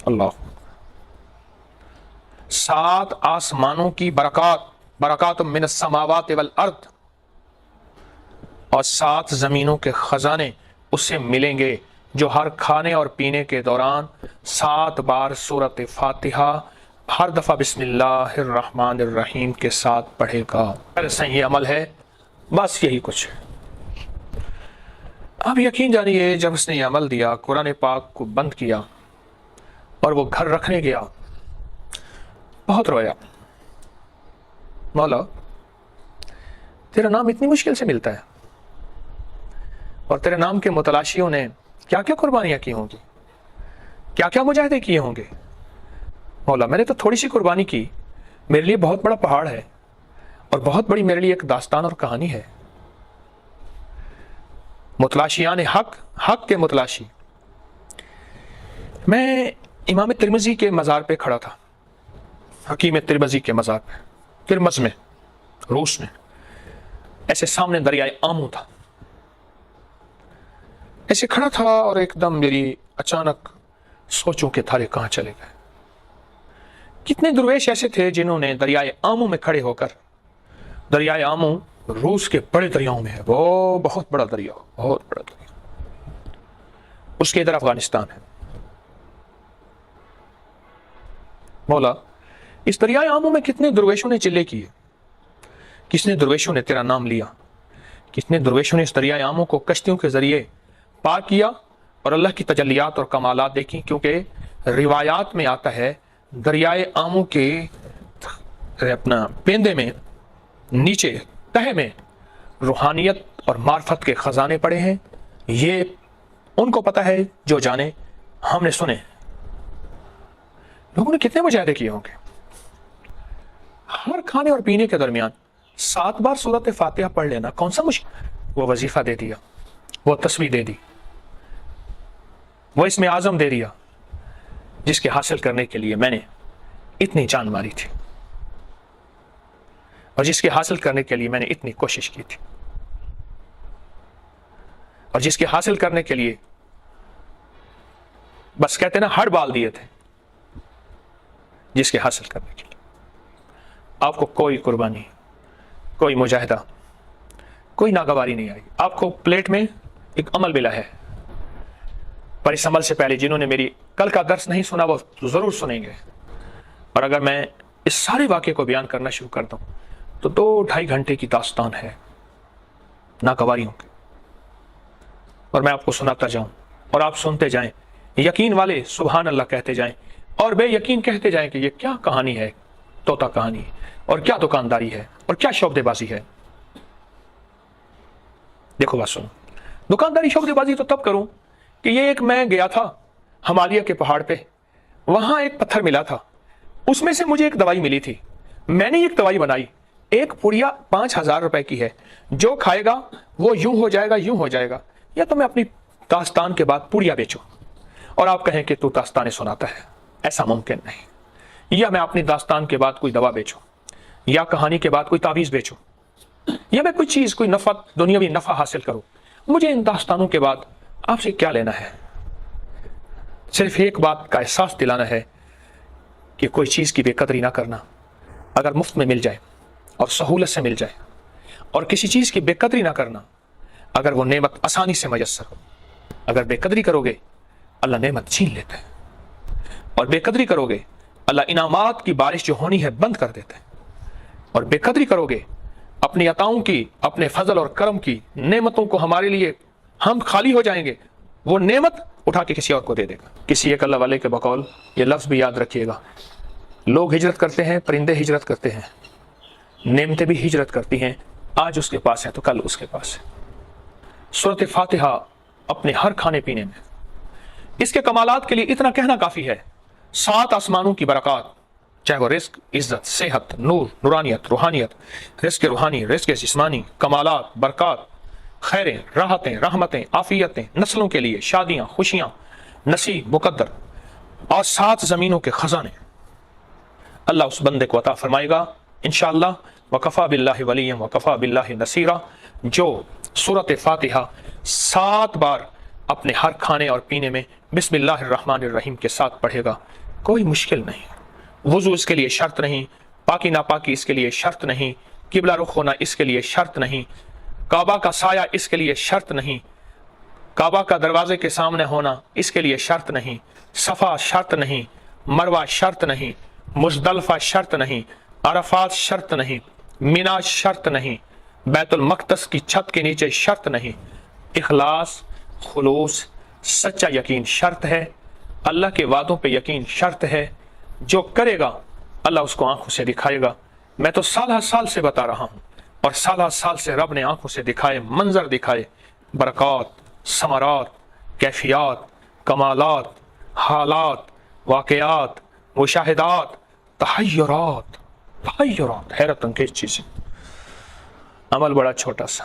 اللہ، 7 آسمانوں کی برکات، برکات من السماوات والارض، اور 7 زمینوں کے خزانے اسے ملیں گے جو ہر کھانے اور پینے کے دوران 7 بار سورۃ فاتحہ ہر دفعہ بسم اللہ الرحمن الرحیم کے ساتھ پڑھے گا۔ ایسا یہ عمل ہے، بس یہی کچھ ہے۔ اب یقین جانیے جب اس نے یہ عمل دیا، قرآن پاک کو بند کیا اور وہ گھر رکھنے گیا، بہت رویا، مولا تیرا نام اتنی مشکل سے ملتا ہے اور تیرے نام کے متلاشیوں نے کیا کیا قربانیاں کی ہوں گی، کیا کیا مجاہدے کیے ہوں گے۔ مولا میں نے تو تھوڑی سی قربانی کی، میرے لیے بہت بڑا پہاڑ ہے اور بہت بڑی میرے لیے ایک داستان اور کہانی ہے۔ متلاشیان حق، حق کے متلاشی۔ میں امام ترمذی کے مزار پہ کھڑا تھا، حکیم ترمذی کے مزار پہ، ترمذ میں، روس میں، ایسے سامنے دریائے آمو تھا، ایسے کھڑا تھا اور ایک دم میری اچانک سوچوں کے تھارے کہاں چلے گئے۔ کتنے درویش ایسے تھے جنہوں نے دریائے آمو میں کھڑے ہو کر، دریائے آمو روس کے بڑے دریاؤں میں ہے، وہ بہت بڑا دریا، بہت بڑا دریا، اس کے ادھر افغانستان ہے۔ مولا اس دریائے آمو میں کتنے درویشوں نے چلے کیے، کتنے درویشوں نے تیرا نام لیا، کتنے درویشوں نے اس دریائے آمو کو کشتیوں کے ذریعے پار کیا اور اللہ کی تجلیات اور کمالات دیکھی، کیونکہ روایات میں آتا ہے دریائے آمو کے اپنا پیندے میں نیچے تہہ میں روحانیت اور معرفت کے خزانے پڑے ہیں۔ یہ ان کو پتہ ہے جو جانے، ہم نے سنے۔ لوگوں نے کتنے مجاہدے کیے ہوں گے۔ ہر کھانے اور پینے کے درمیان 7 بار سورۃ فاتحہ پڑھ لینا کون سا مشکل؟ وہ وظیفہ دے دیا، وہ تسبیح دے دی، وہ اسم اعظم دے دیا، جس کے حاصل کرنے کے لیے میں نے اتنی جان ماری تھی اور جس کے حاصل کرنے کے لیے میں نے اتنی کوشش کی تھی اور جس کے حاصل کرنے کے لیے بس کہتے نا ہڑ بال دیے تھے، جس کے حاصل کرنے کے لیے آپ کو کوئی قربانی، کوئی مجاہدہ، کوئی ناگواری نہیں آئی۔ آپ کو پلیٹ میں ایک عمل ملا ہے، پر اس عمل سے پہلے جنہوں نے میری کل کا درس نہیں سنا وہ ضرور سنیں گے، اور اگر میں اس سارے واقعے کو بیان کرنا شروع کر دوں تو 2-2.5 گھنٹے کی داستان ہے ناگواریوں کی، اور میں آپ کو سناتا جاؤں اور آپ سنتے جائیں، یقین والے سبحان اللہ کہتے جائیں اور بے یقین کہتے جائیں کہ یہ کیا کہانی ہے، طوطا کہانی ہے، اور کیا دکانداری ہے، اور کیا شعبدے بازی ہے۔ دیکھو بات سنو، دکانداری شعبدے بازی تو تب کروں کہ یہ ایک میں گیا تھا ہمالیہ کے پہاڑ پہ، وہاں ایک پتھر ملا تھا، اس میں سے مجھے ایک دوائی ملی تھی، میں نے ایک دوائی بنائی، ایک پڑیا 5000 روپے کی ہے، جو کھائے گا وہ یوں ہو جائے گا، یوں ہو جائے گا۔ یا تو میں اپنی داستان کے بعد پڑیا بیچوں اور آپ کہیں کہ تو داستانیں سناتا ہے، ایسا ممکن نہیں۔ یا میں اپنی داستان کے بعد کوئی دوا بیچوں، یا کہانی کے بعد کوئی تعویذ بیچوں، یا میں کوئی چیز، کوئی نفع، دنیاوی نفع حاصل کروں۔ مجھے ان داستانوں کے بعد آپ سے کیا لینا ہے؟ صرف ایک بات کا احساس دلانا ہے کہ کوئی چیز کی بے قدری نہ کرنا، اگر مفت میں مل جائے اور سہولت سے مل جائے، اور کسی چیز کی بے قدری نہ کرنا اگر وہ نعمت آسانی سے میسر ہو۔ اگر بے قدری کرو گے اللہ نعمت چھین لیتا ہے، اور بے قدری کرو گے اللہ انعامات کی بارش جو ہونی ہے بند کر دیتا ہے، اور بے قدری کرو گے اپنی عطاؤں کی، اپنے فضل اور کرم کی نعمتوں کو ہمارے لیے ہم خالی ہو جائیں گے، وہ نعمت اٹھا کے کسی اور کو دے دے گا۔ کسی ایک اللہ والے کے بقول یہ لفظ بھی یاد رکھیے گا، لوگ ہجرت کرتے ہیں، پرندے ہجرت کرتے ہیں، नेमतें भी हिजरत करती हैं, आज उसके पास है तो कल उसके पास है। सूरत फातिहा अपने हर खाने पीने में, इसके कमालात के लिए इतना कहना काफ़ी है। 7 आसमानों की बरक़ात, चाहे वो रिस्क, इज़्ज़त, सेहत, नूर, नूरानियत, रूहानियत, रिस्क रूहानी, रिस्क जिस्मानी, कमालात, बरक़ात, खैरें, राहतें, रहमतें, आफ़ियतें, नस्लों के लिए शादियाँ, खुशियाँ, नसीब, मुकद्दर, और 7 ज़मीनों के ख़ज़ाने अल्लाह उस बंदे को अता फरमाएगा इंशाअल्लाह। वकफ़ा बिल्लाहि वलिय्यन वकफ़ा बिल्लाहि नसीरा, जो सूरत फातिहा 7 बार अपने हर खाने और पीने में बिस्मिल्लाहिर्रहमानिर्रहीम के साथ पढ़ेगा, कोई मुश्किल नहीं। वुज़ू इसके लिए शर्त नहीं, पाकी नापाकी इसके लिए शर्त नहीं, किबला रुख होना इसके लिए शर्त नहीं, काबा का साया इसके लिए शर्त नहीं, काबा का दरवाजे के सामने होना इसके लिए शर्त नहीं, सफ़ा शर्त नहीं, मरवा शर्त नहीं, मुज़दलिफ़ा शर्त नहीं, अरफात शर्त नहीं, मिना शर्त नहीं, बैतुल मक़दस की छत के नीचे शर्त नहीं। इखलास, खुलूस, सच्चा यकीन शर्त है। अल्लाह के वादों पे यकीन शर्त है। जो करेगा अल्लाह उसको आंखों से दिखाएगा। मैं तो साल से बता रहा हूँ, और साल से रब ने आंखों से दिखाए, मंजर दिखाए, बरक़ात, समरात, कैफियत, कमालात, हालात, वाक़यात, मुशाहिदात, तहय्युरात, हैरत अंगेज चीज़ें। अमल बड़ा छोटा सा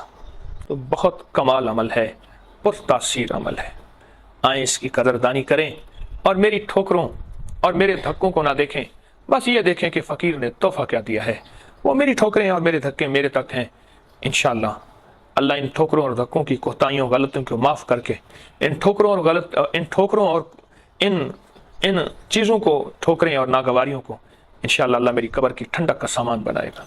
तो बहुत कमाल अमल है, पुरतासीर अमल है। आए इसकी कदरदानी करें, और मेरी ठोकरों और मेरे धक्कों को ना देखें, बस ये देखें कि फ़कीर ने तोहफ़ा क्या दिया है। वो मेरी ठोकरें और मेरे धक्के मेरे तक हैं। इंशाअल्लाह अल्लाह इन ठोकरों और धक्कों की कोताहियों गलतियों को माफ़ करके इन ठोकरों और इन चीज़ों को, ठोकरें और नागवारियों को इंशाअल्लाह अल्लाह मेरी कब्र की ठंडक का सामान बनाएगा।